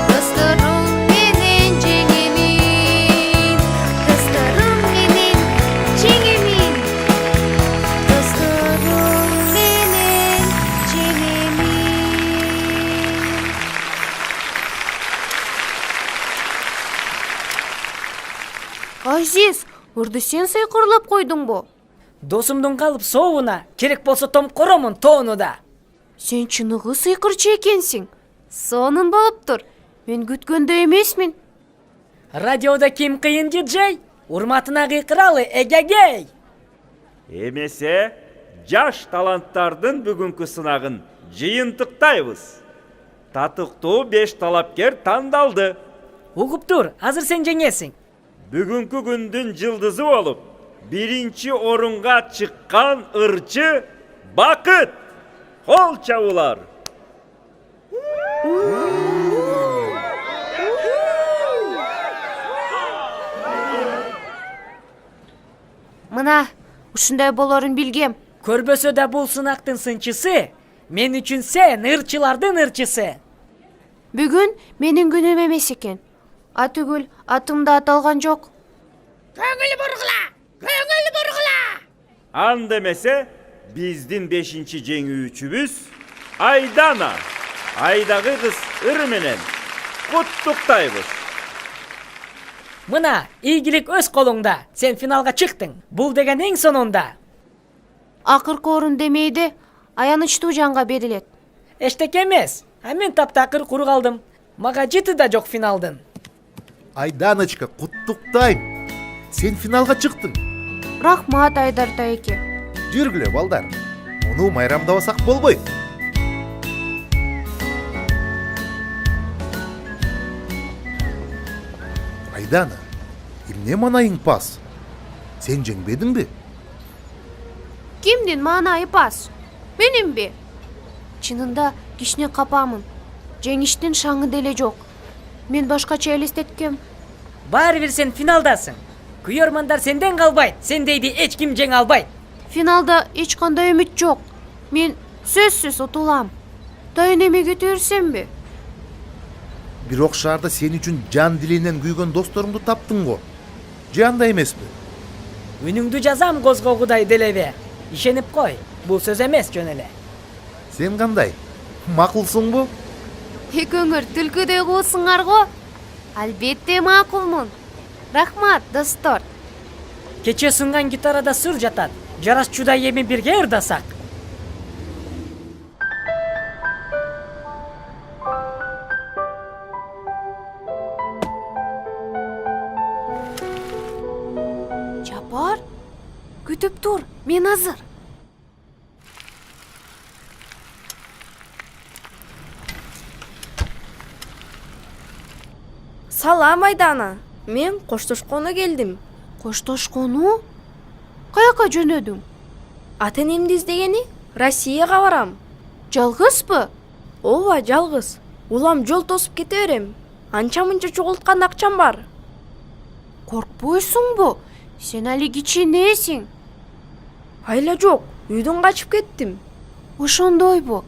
досторум менен жеңемин. Досторум менен жеңемин. Досторум менен жеңемин. Азиз, ырды сен сыйкырлап койдуңбу? Досумдун калып сообуна, керек болсо том коромун тоону да. Сен чыныгы сыйкырчы экенсиң. Сонун болуптур. Мен күткөндөй эмесмин. Радиода ким кыйын диджей? Урматына кыйкыралы, эгегей! Эмесе, жаш таланттардын бүгүнкү сынагын жыйынтыктайбыз. Татыктуу 5 талапкер тандалды. Угуптур, азыр сен жеңесиң. Бүгүнкү күндүн жылдызы болуп, 1-чи орунга чыккан ырчы Бакыт. Кол чабуулар. Мына, ушундай болорун билгем. Көрбөсө да бул сынактын сынчысы, мен үчүн сен ырчылардын ырчысы. Бүгүн менин күнүм эмес экен. Атүгүл атымда аталган жок. Көңүл бургула! Андемесе, биздин 5-чи жеңүүчүбүз Айдана. Айдагы кыз ыр менен куттуктайбыз. Мына, ийгилик өз колуңда. Сен финалга чыктың. Бул деген эң сонунда. Акыркы орун демейди, аянычтуу жанга берилет. Эчтеке эмес. Мен таптакыр куру калдым. Мага жыты да жок финалдын. Айданочка, куттуктайм. Сен финалга чыктың. Рахмат, Айдар тайке. Жүргүлө, балдар. Муну майрамдабасак болбойт. Айдана, эмне манайың пас? Сен жеңбедиңби? Кимдин маанайы пас? Менимби? Чынында кичине капамын. Жеңиштин шаңы деле жок. Мен башкача элестеткем. Баары бир сен финалдасың. Күйөрмандар сенден калбайт. Сендейди эч ким жеңе албайт. Финалда эч кандай үмүт жок. Мен сөзсүз утулам. Дайын эме кете берсемби? Бирок шаарда сен үчүн жан дилинен күйгөн досторуңду таптың го. Же андай эмеспи? Үнүңдү жазам козгогудай делебе. Ишенип кой. Бул сөз эмес жөн эле. Сен кандай? Макулсуңбу? Экөөңөр түлкүдөй куусуңар го. Албетте макулмун. Рахмат, достор. Кече сынган гитарада сыр жатат. Жарашчудай эми бирге ырдасак. Жапар, күтүп тур, мен азыр. Салам Айдана. Мен коштошкону келдим. Коштошкону? Каяка жөнөдүң? Ата энемди издегени Россияга барам. Жалгызбы? Ооба, жалгыз. Улам жол тосуп кете берем. Анча-мынча чогулткан акчам бар. Коркпойсуңбу? Сен али кичинесиң. Айла жок, үйдөн качып кеттим. Ошондойбу?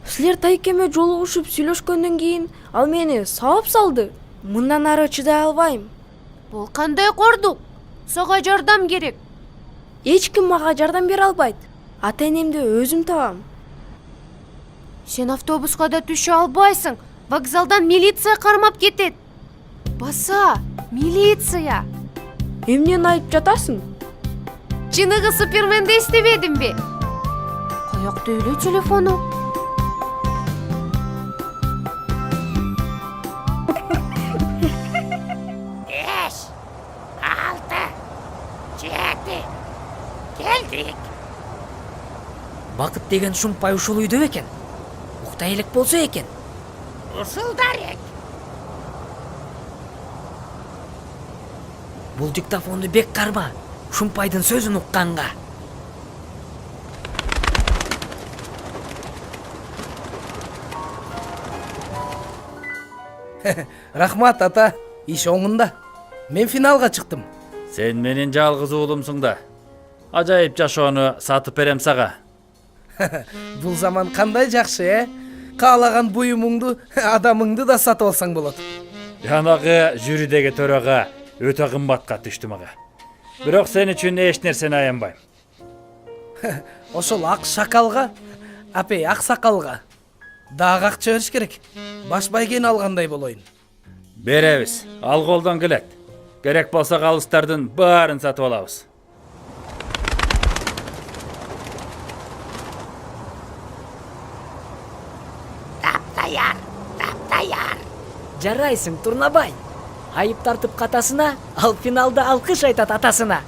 Силер тайкеме жолугушуп сүйлөшкөндөн кийин ал мени сабап салды. Мындан ары чыдай албайм. Бул кандай кордук? Сага жардам керек. Эч ким мага жардам бере албайт. Ата энемди өзүм табам. Сен автобуска да түшө албайсың. Вокзалдан милиция кармап кетет. Баса, милиция. Эмнени айтып жатасың? Чыныгы Суперменди эстебедимби? Каякта эле телефону? Бакыт деген шумпай ушул үйдө экен. Уктай элек болсо экен. Ушулдар эк. Бул диктофонду бек карма. Шумпайдын сөзүн укканга. Рахмат ата, иш оңунда. Мен финалга чыктым. Сен менин жалгыз уулумсуң да. Ажайып жашоону сатып берем сага. Бул заман кандай жакшы, Каалаган буюмуңду, адамыңды да сатып алсаң болот. Жанагы жюридеги төрага өтө кымбатка түштү мага. Бирок сен үчүн эч нерсени аянбайм. Ошол ак шакалга, апей ак сакалга дагы акча бериш керек. Баш байгени алгандай болоюн. Беребиз, ал колдон келет. Керек болсо калыстардын баарын сатып алабыз. Таптаяр. Жарайсың, Турнабай. Айып тартып катасына, ал финалда алкыш айтат атасына.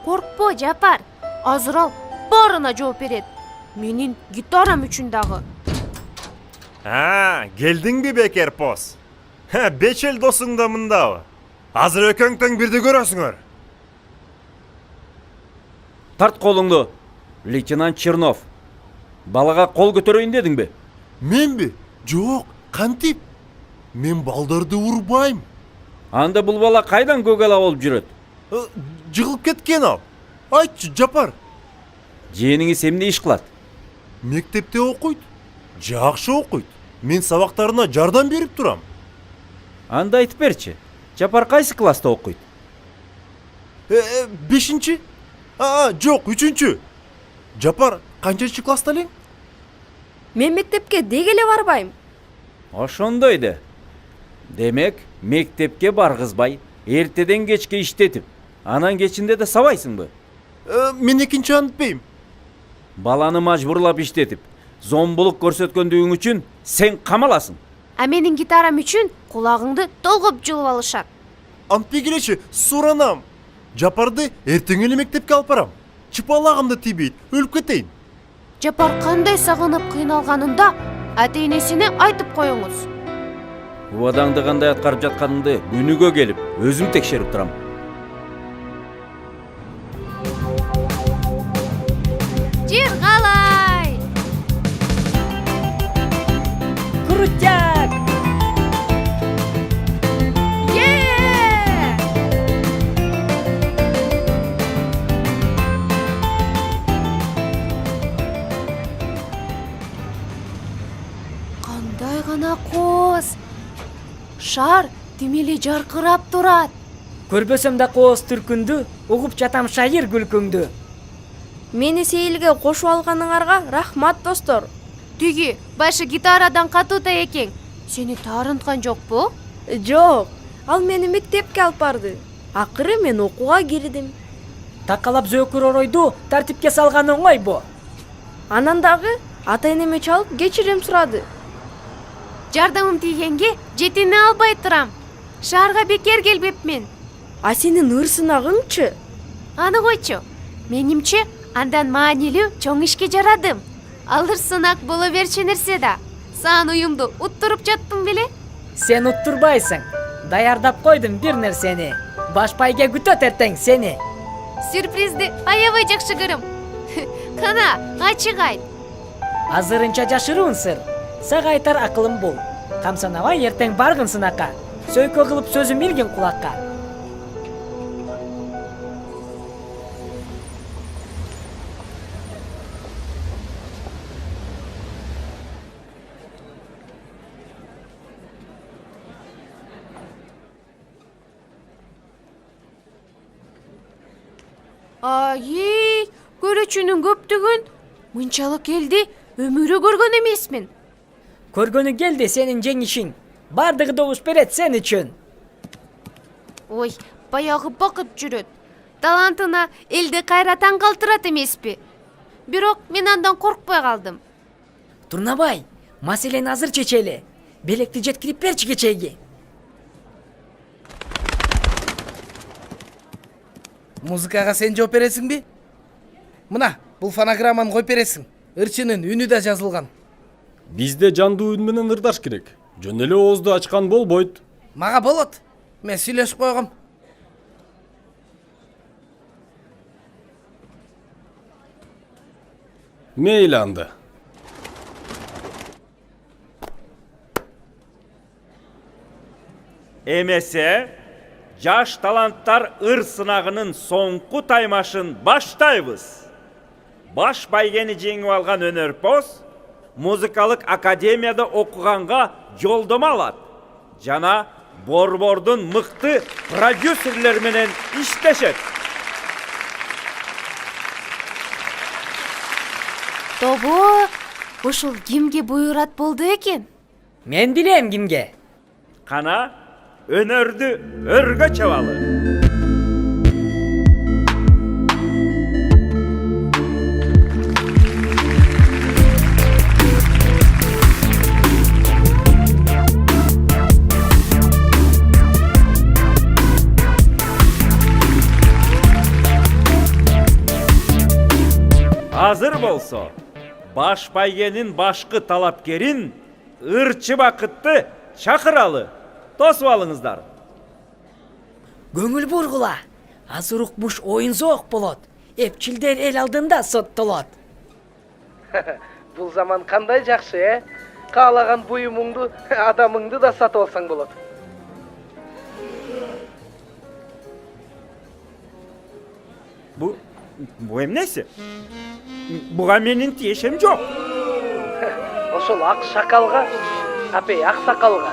Коркпо, Жапар. Азыр ал баарына жооп берет. Менин гитарам үчүн дагы. Келдиңби бекер пос? 5 ел досуң да мындабы? Азыр экөөң тең бирди көрөсүңөр. Тарт колуңду, лейтенант Чернов. Балага кол көтөрөйүн дедиңби? Менби? Жок, кантип? Мен балдарды урбайм. Анда бул бала кайдан көгала болуп жүрөт? Жыгылып кеткен ал. Айтчы, Жапар. Жээниңиз эмне иш кылат? Мектепте окуйт. Жакшы окуйт. Мен сабактарына жардам берип турам. Анда айтып берчи. Жапар кайсы класста окуйт? 5-чи? Жок, 3-чү. Жапар канчанчы класста элең? Мен мектепке деги эле барбайм. Ошондой да. Демек, мектепке баргызбай, эртеден кечке иштетип, анан кечинде да сабайсыңбы? Мен экинчи антпейм. Баланы мажбурлап иштетип, зомбулук көрсөткөндүгүң үчүн сен камаласың. А менин гитарам үчүн кулагыңды толгоп жулуп алышат. Антпей келечи, суранам. Жапарды эртең эле мектепке алып барам. Чыпалагымды тийбейт, өлүп кетейин. Жапар кандай сагынып кыйналганында ата энесине айтып коюңуз. Убадаңды кандай аткарып жатканыңды күнүгө келип, өзүм текшерип турам. Жер калай! Крутяк! шаар тим эле жаркырап турат. Көрбөсөм да кооз түркүндү, угуп жатам шайыр күлкүңдү. Мени сейилге кошуп алганыңарга рахмат достор. Тиги башы гитарадан катуута экең. Сени таарынткан жокпу? Жок, ал мени мектепке алып барды. Акыры мен окууга кирдим. Такалап зөөкүр оройду тартипке салган оңойбу. Анан дагы ата-энеме чалып кечирим сурады. Жардамым тийгенге жетине албай турам. Шаарга бекер келбепмин. А сенин ырсынагыңчы? Аны койчу. Менимче андан маанилүү чоң ишке жарадым. Ал ырсынак боло берчү нерсе да. Саан уюмду уттуруп жаттым беле. Сен уттурбайсың. Даярдап койдум бир нерсени. Баш байге күтөт эртең сени. Сюрпризди аябай жакшы көрөм. Кана, ачык айт. Азырынча жашыруун сыр. Сага айтар акылым бул. Камсанабай эртең баргын сынакка. Сөйкө кылып сөзүм илгин кулакка. Ай, көрүүчүнүн көптүгүн мынчалык элди өмүрү көргөн эмесмин. Көргөнү келди сенин жеңишиң. Бардыгы добуш берет сен үчүн. Ой, баягы бакыт жүрөт. Талантына элди кайра таң калтырат эмеспи? Бирок мен андан коркпой калдым. Турнабай, маселени азыр чечели. Белекти жеткирип берчи кечеги. Музыкага сен жооп бересиңби? Мына, бул фонограмманы коюп бересиң. Ырчынын үнү да жазылган. Бизде жандуу үн менен ырдаш керек. Жөн эле оозду ачкан болбойт. Мага болот. Мен сүйлөшүп койгом. Мейли анда. Эмесе, жаш таланттар ыр сынагынын соңку таймашын баштайбыз. Баш байгени жеңип алган өнөрпоз музыкалык академияда окуганга жолдомо алат. Жана борбордун мыкты продюсерлер менен иштешет. Тобо, ушул кимге буйрат болду экен? Мен билем кимге. Кана өнөрдү өргө чабалы. Азыр болсо, баш байгенин башкы талапкерин ырчы бакытты чакыралы. Тосуп алыңыздар. Көңүл бургула. Азыр укмуш оюн зоок болот. Эпчилдер эл алдында соттолот. Бул заман кандай жакшы, Каалаган буюмуңду, адамыңды да сатып алсаң болот. Бу эмнеси? Буга менин тиешем жок. Ошол ак шакалга, апей ак сакалга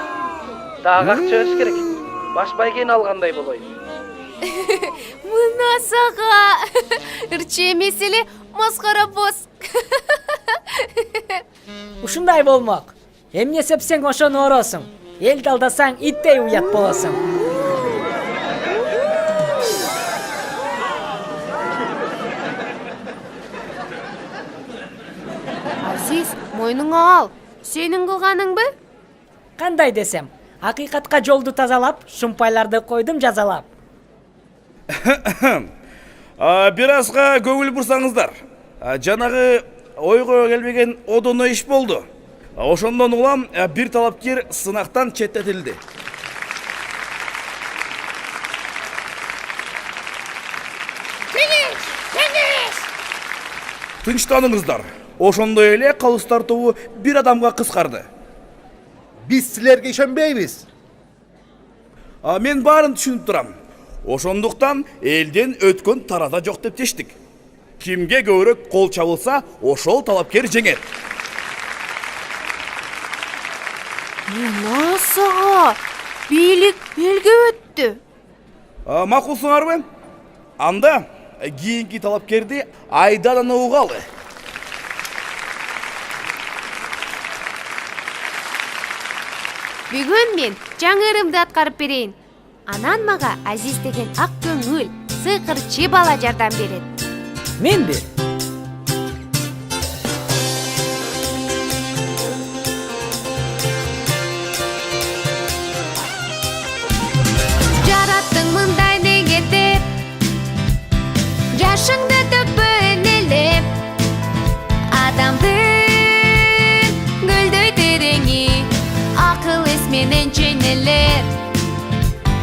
дагы акча бериш керек. Баш байгени алгандай болой. Мына сага. Ырчы эмес эле маскара боз. Ушундай болмок. Эмне сепсең ошону оросуң. Элди алдасаң иттей уят болосуң. Азиз, мойнуңа ал. Сенин кылганыңбы? Кандай десем, акыйкатка жолду тазалап, шумпайларды койдум жазалап. Бир азга көңүл бурсаңыздар. Жанагы ойго келбеген одоно иш болду. Ошондон улам бир талапкер сынактан четтетилди. Тынчтаныңыздар. Ошондой эле калыстар тобу бир адамга кыскарды. Биз силерге ишенбейбиз. Мен баарын түшүнүп турам. Ошондуктан элден өткөн тарада жок деп чечтик. Кимге көбүрөөк кол чабылса, ошол талапкер жеңет. Мына сага. бийлик элге өттү. Макулсуңарбы? Анда кийинки талапкерди Айдананы угалы. Бүгүн мен жаңы ырымды аткарып берейин. Анан мага Азиз деген ак көңүл, сыйкырчы бала жардам берет. Менби? Жараттың мындай неге деп, жашыңды төкпө энелеп, адамдын гүлдөй тереңи, акыл эс менен чөйнөлөп.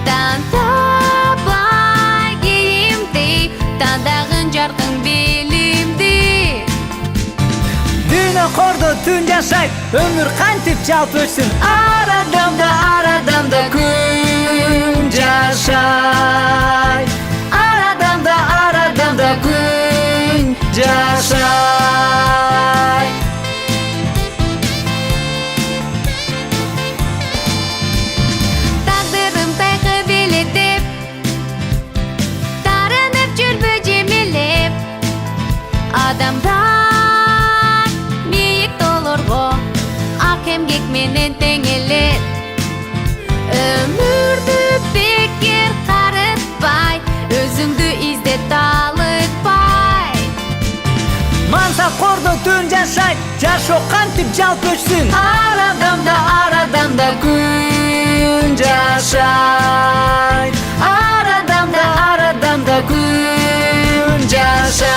Тантабай кийимди, тандагын жаркын билимди. Дүйнө кордо түн жашайт, өмүр кантип жалп өтсүн. Арадамда күн жашай. Арадамда күн жашай. Тагдырым тайкы белетеп, тарынып жүрбө жемелеп. Адамдар бийик тоолорго ак эмгек менен теңелет. Өмүрдү бекер карытпай, өзүңдү изде талытпай. Мансап кордо түн жашайт, жашоо кантип жалп өтсүн. Арадамда күн жашай. Арадамда күн жашай.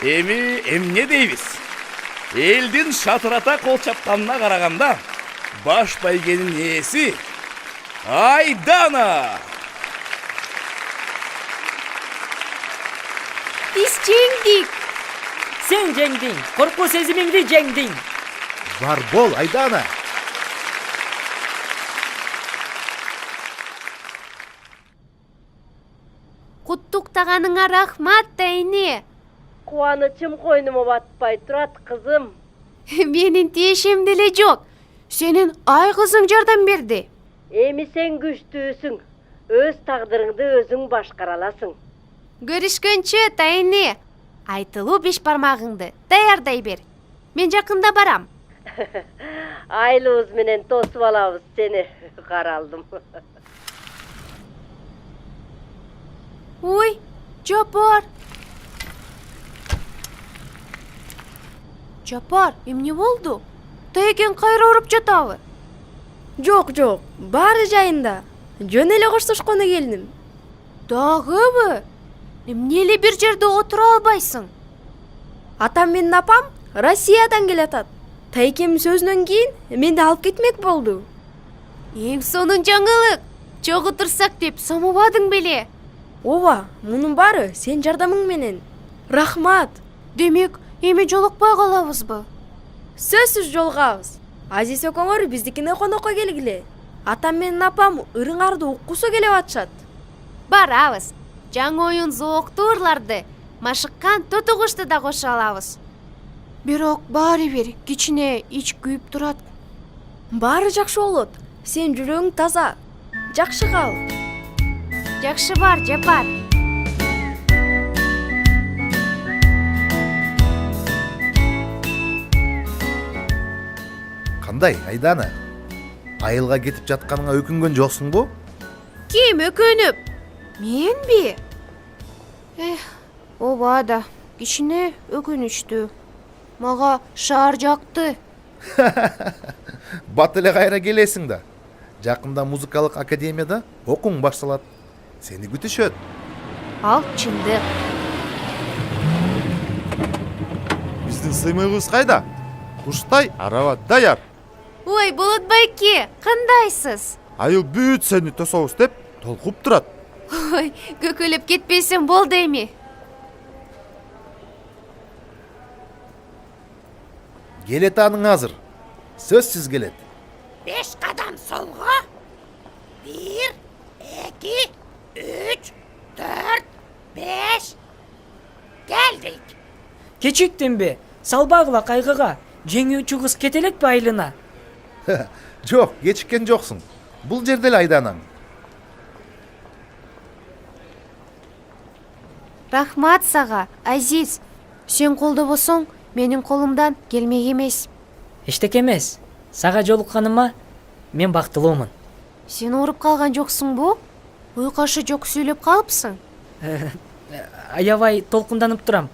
Эми эмне дейбиз? Элдин шатырата кол чапканына караганда баш байгенин ээси Айдана. Биз жеңдик. Сен жеңдиң, коркуу сезимиңди жеңдиң. Бар бол, Айдана. Куттуктаганыңа рахмат да эне. Кубанычым койнума батпай турат, кызым. Менин тиешем деле жок. Сенин ай кызың жардам берди. Эми сен күчтүүсүң. Өз тагдырыңды өзүң башкара аласың. Көрүшкөнчө та эне. Айтылуу беш бармагыңды даярдай бер. Мен жакында барам. Айлыбыз менен тосуп алабыз сени. Каралдым. Ой, Жапар. Жапар, эмне болду? Тайкен кайра уруп жатабы? Жок, баары жайында. Жөн эле коштошконо келдим. Дагыбы? Эмне эле бир жерде отура албайсың? Атам менен апам Россиядан келатат. Тайкем сөзүнөн кийин менди алып кетмек болду. Эң сонун жаңылык. Чогуу турсак деп самабадың беле? Ооба, мунун баары сен жардамың менен. Рахмат. Демек, эми жолукпай калабызбы? Сөзсүз жолугабыз. Азиз экөөңөр биздикине конокко келгиле. Атам менен апам ырыңарды уккусу келип атышат. Барабыз. Жаңы оюн зооктуу ырларды, машыккан тотугушты да кошо алабыз. Бирок баары бир кичине ич күйүп турат. Баары жакшы болот. Сен жүрөгүң таза. Жакшы кал. Жакшы бар, Жапар. Кандай, Айдана? Айылга кетип жатканыңа өкүнгөн жоксуңбу? Ким өкөнүп? Менби? Ооба да, кичине өкүнүчтүү. Мага шаар жакты. Бат эле кайра келесиң да. Жакында музыкалык академияда окууң башталат. Сени күтүшөт. Ал чындык. Биздин сыймыйыбыз кайда? Куштай араба даяр. Ой, Болот байке, кандайсыз? Айыл бүт сени тособуз деп толкуп турат. Ой, көкөлөп кетпесин болду эми. Келет аның азыр. Сөзсүз келет. 5 кадам солго. 1, 2, 3, 4, 5. Geldik. Кечиктинби? Салбагыла кайгыга. Жеңүүчү кыз кете элекпи айылына? Жок, кечиккен жоксуң. Бул жерде эле айданаң. Рахмат сага, Азиз. Сен колдобосоң, менин колумдан келмек эмес. Эчтеке эмес. Сага жолукканыма мен бактылуумун. Сен ооруп калган жоксуңбу? Уйкашы жок сүйлөп калыпсың. Аябай толкунданып турам.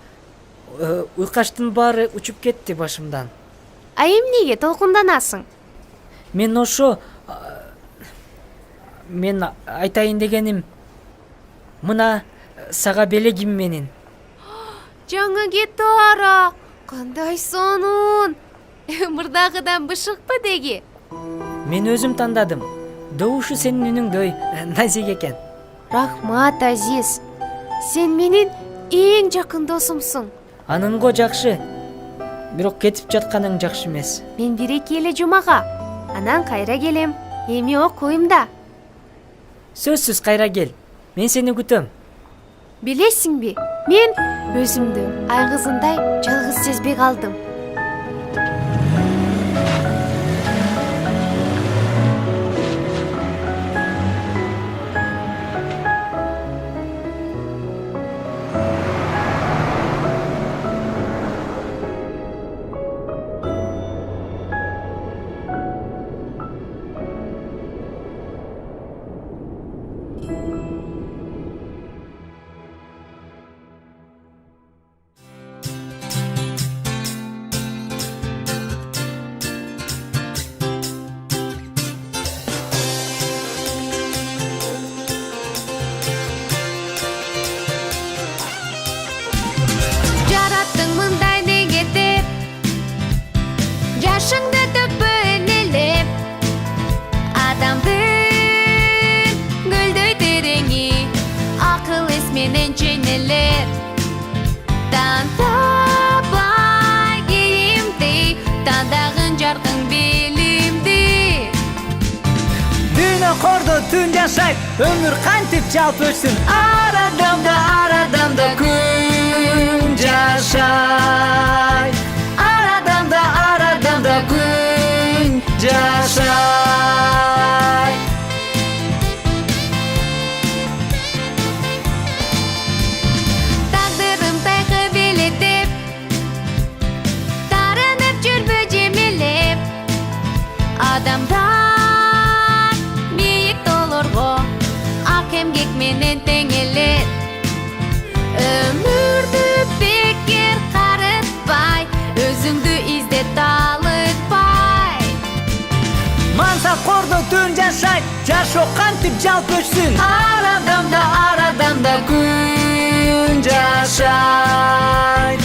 Уйкаштын баары учуп кетти башымдан. А эмнеге толкунданасың? Мен ошо мен айтайын дегеним мына сага белегим менен. Жаңы гитара. Кандай сонун. Мурдагыдан бышыкпы деги? Мен өзүм тандадым. Добушу сенин үнүңдөй назик экен. Рахмат, Азиз. Сен менин эң жакын досумсуң. Анынго жакшы. Бирок кетип жатканың жакшы эмес. Мен бир-эки эле жумага. Анан кайра келем. Эми окуйм да. Сөзсүз кайра кел. Мен сени күтөм. Билесиңби, мен өзүмдү айгызындай жалгыз сезбей калдым. Жашыңды төкпөн элеп, адамдын гүлдөй тереңи, акыл эс менен чейнелер. Тандабай кийимди, тандагын жаркын билимди. Дүйнө кордо түн жашайт, өмүр кантип жалп өтсүн. Арадамда күн жашайт. Арадамда күн жашайт. Тагдырым тайгы белетеп, тарынып жүрбө жемелеп. Адамдар бийик тоолорго ак эмгек менен тең элет. Өмүрдү бекер карытпай, өзүңдү изде талытпай. Мансап кордо түн жашайт, жашоо кантип жалп өтсүн. Арадамда күн жашайт.